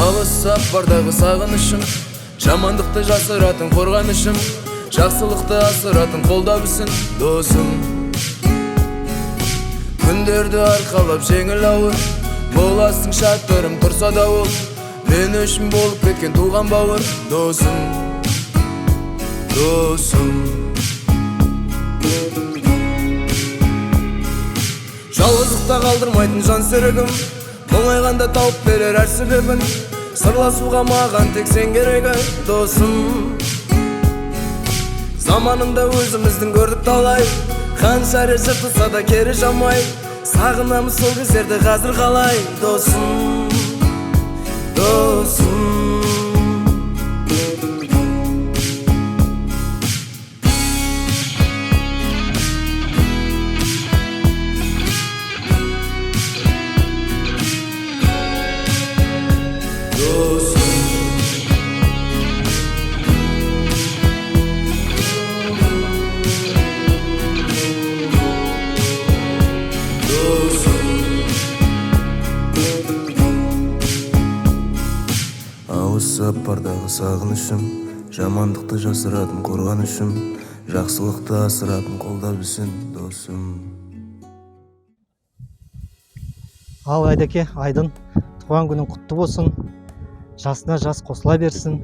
Алысап бардағы сағынышым, жамандықты жасыратын қорғанышым, жақсылықты асыратын қолда білсін досым. Күндерді арқалап жеңіл ауыр, боласың шаттырым тұрса да ол, мен үшін болып кеткен туған бауыр досым. Жалғыздықта қалдырмайтын жан серігім, мұңайғанда тауып берер әр себебін, сырласуға маған тек сен керегі досым. Заманында өзіміздің көрдік талай, қанша жыртылса да кері жамай, сағынамыз сол кездерді қазір қалай досым. Сапардағы сағынышым, жамандықты жасыратын қорғанышым, жақсылықты асыратын қолда білсін досым. Ал Айдаке, Айдын, туған күнің құтты болсын, жасына жас қосыла берсін.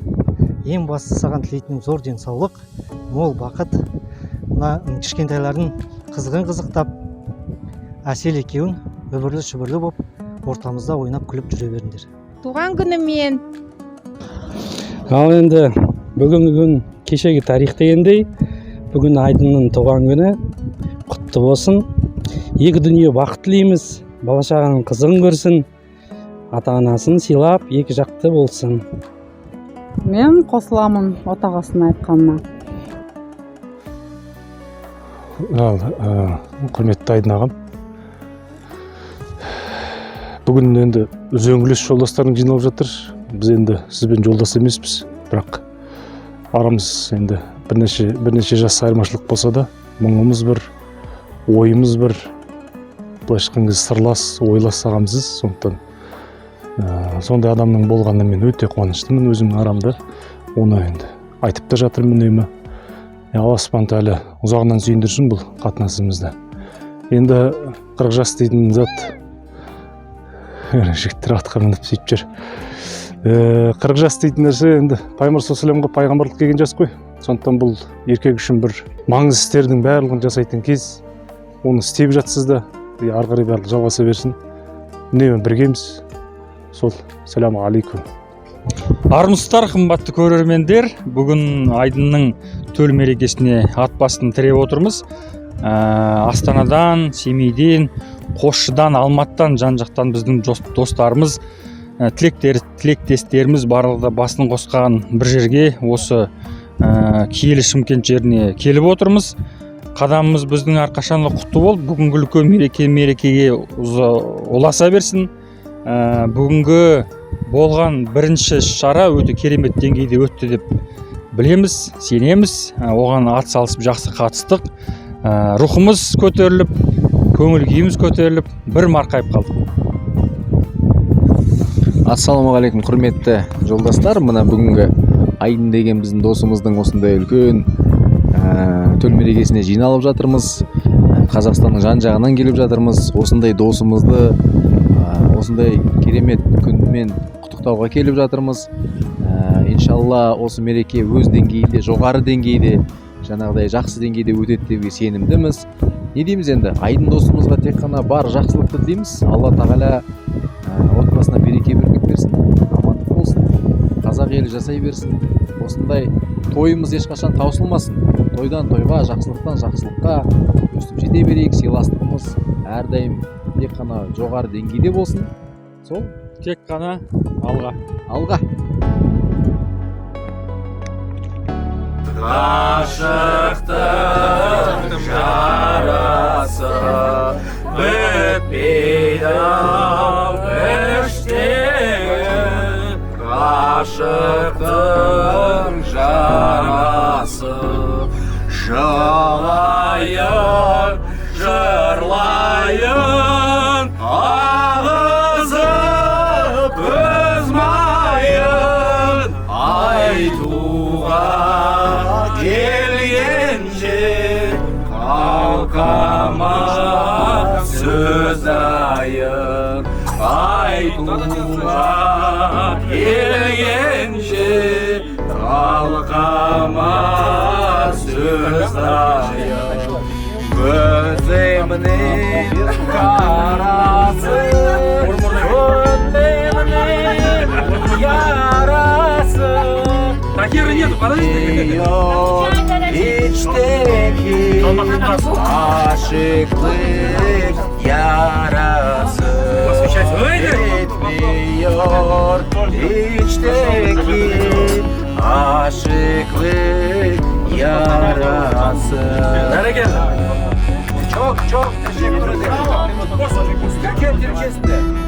Ең басты саған тілейтінім зор денсаулық, мол бақыт. Мына кішкентайлардың қызықтап, әсел екеуің өбірлі-шүбірлі боп, ортамызда ойнап күліп жүре беріңдер. Туған күнімен. Ал енді бүгінгі күн кешегі тарих дегендей, бүгін Айдынның туған күні құтты болсын. Екі дүние бақыт тілейміз, бала-шағаның қызығын көрсін, ата-анасын сыйлап, екі жақты болсын. Мен қосыламын отағасының айтқанына. Құрметті Айдын ағам, бүгін енді үзеңгілес жолдастарың жиналып жатыр. Біз енді сізбен жолдас емеспіз, бірақ арамыз енді бірнеше жас айырмашылық болса да, мұңымыз бір, ойымыз бір, былайша айтқан кезде сырлас, ойлас ағамсыз. Сондықтан сондай адамның болғанына мен өте қуаныштымын өзімнің арамда. Оны енді айтып та жатырмын үнемі. Алла Сүбхан Тағала ұзағынан сүйіндірсін бұл қатынасымызды. Енді 40 жас дейтін зат жігіттер атқа мініп сөйтіп жүр. 40 жас дейтін нәрсе енді Пайғамбар саллаллаху пайғамбарлық келген жас қой. Сондықтан бұл еркек үшін бір маңызды істердің барлығын жасайтын кез. Оны істеп жатсыз да, ары қарай барлығы жалғаса берсін. Үнемі біргеміз. Сол, саламу алейкум. Армысыздар, қымбатты көрермендер. Бүгін Айдынның төл мерекесіне ат басын тіреп отырмыз. Астанадан, Семейден, Қосшыдан, Алматыдан, жан-жақтан біздің достарымыз, тілектестеріміз барлығы басын қосқан бір жерге, осы Киелі Шымкент жеріне келіп отырмыз. Қадамымыз біздің әрқашанда құтты болып, бүгінгі үлкен мерекеге ұласа берсін. Бүгінгі болған бірінші шара өте керемет деңгейде өтті деп білеміз, сенеміз. Оған ат салысып жақсы қатыстық. Рухымыз көтеріліп, көңіл күйіміз көтеріліп, бір марқайып қалдық. Ассалаумағалейкум, құрметті жолдастар. Мына бүгінгі Айдын деген біздің досымыздың осындай үлкен төл мерекесіне жиналып жатырмыз. Қазақстанның жан-жағынан келіп жатырмыз. Осындай досымызды осындай керемет күнмен құттықтауға келіп жатырмыз. Иншалла осы мереке өз деңгейінде, жоғары деңгейде, жаңағыдай жақсы деңгейде өтеді деп сенімдіміз. Не дейміз енді? Айдын досымызға тек қана бар жақсылықты тілейміз. Алла Тағала отбасына береке бірлік берсін, амандық болсын, қазақ елі жасай берсін. Осындай тойымыз ешқашан таусылмасын. Тойдан тойға, жақсылықтан жақсылыққа өстіп жете берейік. Сыйластығымыз әрдайым тек қана жоғары деңгейде болсын. Сол, тек қана алға. Ғашықтың жарасы бітпейді іштен, ғашықтың жарасы жылайын, жырлайын, Halkama söz ayır Aytuğa gelgençe Halkama söz ayır Gözümün karası Gönlümün yarası Diyor içteki aşıklık yarası Etmiyor içteki aşıklık yarası. Çok teşekkür ederim. Türkiye Türkçesinde.